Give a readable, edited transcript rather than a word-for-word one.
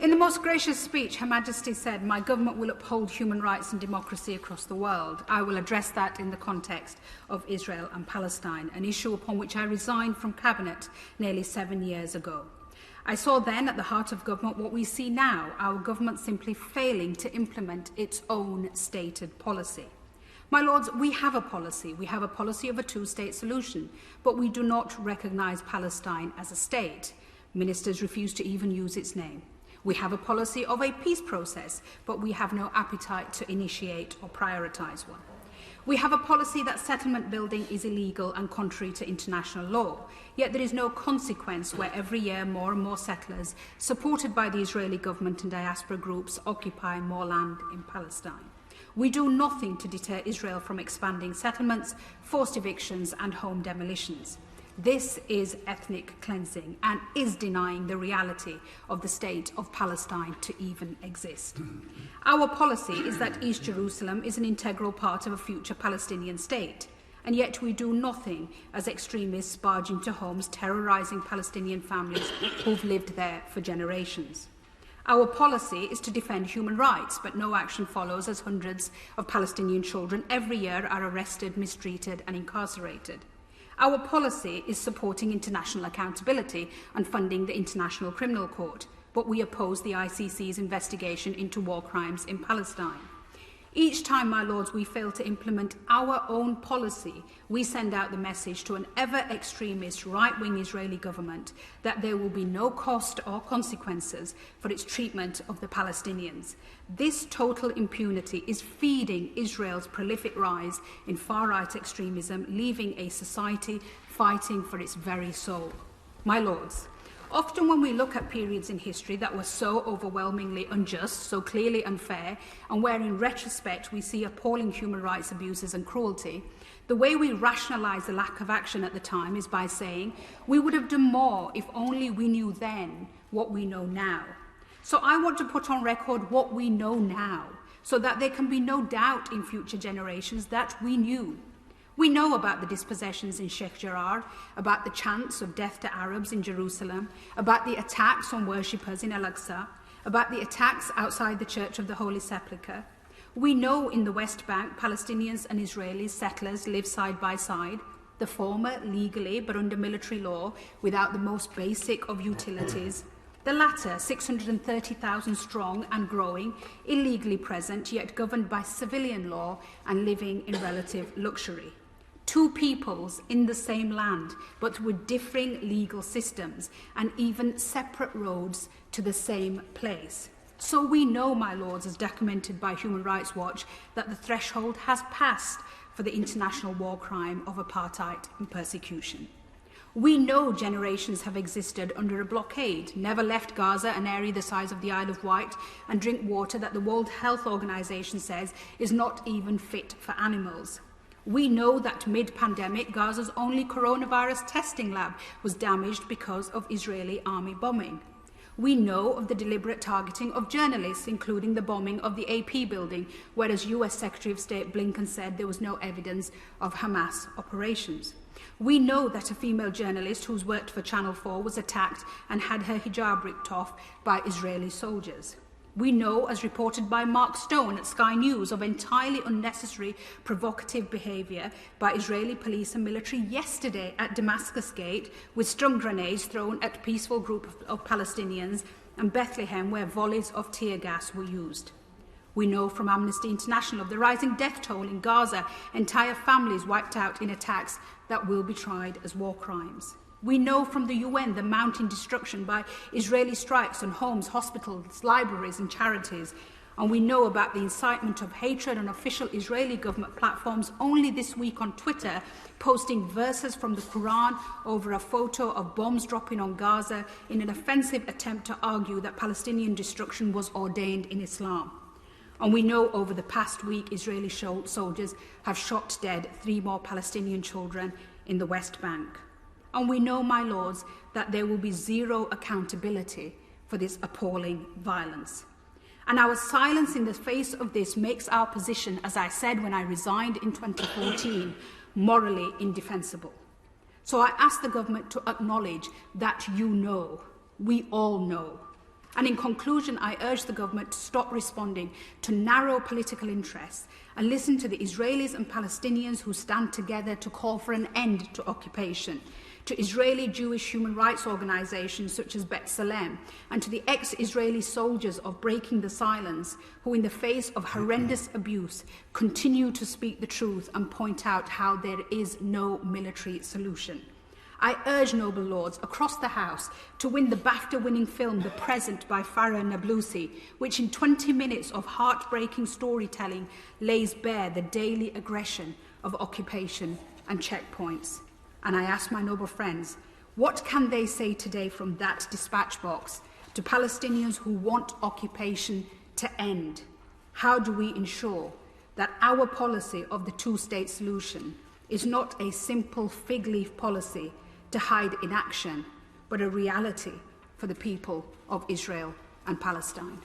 In the most gracious speech, Her Majesty said, "My government will uphold human rights and democracy across the world." I will address that in the context of Israel and Palestine, an issue upon which I resigned from Cabinet nearly 7 years ago. I saw then at the heart of government what we see now, our government simply failing to implement its own stated policy. My Lords, we have a policy. We have a policy of a two-state solution, but we do not recognise Palestine as a state. Ministers refuse to even use its name. We have a policy of a peace process, but we have no appetite to initiate or prioritise one. We have a policy that settlement building is illegal and contrary to international law, yet there is no consequence where every year more and more settlers, supported by the Israeli government and diaspora groups, occupy more land in Palestine. We do nothing to deter Israel from expanding settlements, forced evictions and home demolitions. This is ethnic cleansing and is denying the reality of the state of Palestine to even exist. Our policy is that East Jerusalem is an integral part of a future Palestinian state, and yet we do nothing as extremists barge into homes terrorising Palestinian families who've lived there for generations. Our policy is to defend human rights, but no action follows as hundreds of Palestinian children every year are arrested, mistreated and incarcerated. Our policy is supporting international accountability and funding the International Criminal Court, but we oppose the ICC's investigation into war crimes in Palestine. Each time, my Lords, we fail to implement our own policy, we send out the message to an ever-extremist right-wing Israeli government that there will be no cost or consequences for its treatment of the Palestinians. This total impunity is feeding Israel's prolific rise in far-right extremism, leaving a society fighting for its very soul. My Lords, often when we look at periods in history that were so overwhelmingly unjust, so clearly unfair, and where in retrospect we see appalling human rights abuses and cruelty, the way we rationalise the lack of action at the time is by saying we would have done more if only we knew then what we know now. So I want to put on record what we know now, so that there can be no doubt in future generations that we knew. We know about the dispossessions in Sheikh Jarrah, about the chants of death to Arabs in Jerusalem, about the attacks on worshippers in Al-Aqsa, about the attacks outside the Church of the Holy Sepulchre. We know in the West Bank, Palestinians and Israeli settlers live side by side, the former legally but under military law without the most basic of utilities, the latter 630,000 strong and growing, illegally present yet governed by civilian law and living in relative luxury. Two peoples in the same land, but with differing legal systems and even separate roads to the same place. So we know, my Lords, as documented by Human Rights Watch, that the threshold has passed for the international war crime of apartheid and persecution. We know generations have existed under a blockade, never left Gaza, an area the size of the Isle of Wight, and drink water that the World Health Organization says is not even fit for animals. We know that mid-pandemic, Gaza's only coronavirus testing lab was damaged because of Israeli army bombing. We know of the deliberate targeting of journalists, including the bombing of the AP building, whereas US Secretary of State Blinken said there was no evidence of Hamas operations. We know that a female journalist who's worked for Channel 4 was attacked and had her hijab ripped off by Israeli soldiers. We know, as reported by Mark Stone at Sky News, of entirely unnecessary provocative behaviour by Israeli police and military yesterday at Damascus Gate, with stun grenades thrown at a peaceful group of Palestinians, and Bethlehem, where volleys of tear gas were used. We know from Amnesty International of the rising death toll in Gaza, entire families wiped out in attacks that will be tried as war crimes. We know from the UN the mounting destruction by Israeli strikes on homes, hospitals, libraries and charities. And we know about the incitement of hatred on official Israeli government platforms only this week on Twitter, posting verses from the Quran over a photo of bombs dropping on Gaza in an offensive attempt to argue that Palestinian destruction was ordained in Islam. And we know over the past week Israeli soldiers have shot dead 3 more Palestinian children in the West Bank. And we know, my Lords, that there will be zero accountability for this appalling violence. And our silence in the face of this makes our position, as I said when I resigned in 2014, morally indefensible. So I ask the government to acknowledge that you know, we all know, And in conclusion, I urge the government to stop responding to narrow political interests and listen to the Israelis and Palestinians who stand together to call for an end to occupation, to Israeli Jewish human rights organisations such as B'Tselem, and to the ex-Israeli soldiers of Breaking the Silence who, in the face of horrendous abuse, continue to speak the truth and point out how there is no military solution. I urge noble lords across the House to win the BAFTA-winning film The Present by Farah Nablusi, which in 20 minutes of heartbreaking storytelling lays bare the daily aggression of occupation and checkpoints. And I ask my noble friends, what can they say today from that dispatch box to Palestinians who want occupation to end? How do we ensure that our policy of the two-state solution is not a simple fig leaf policy to hide inaction, but a reality for the people of Israel and Palestine?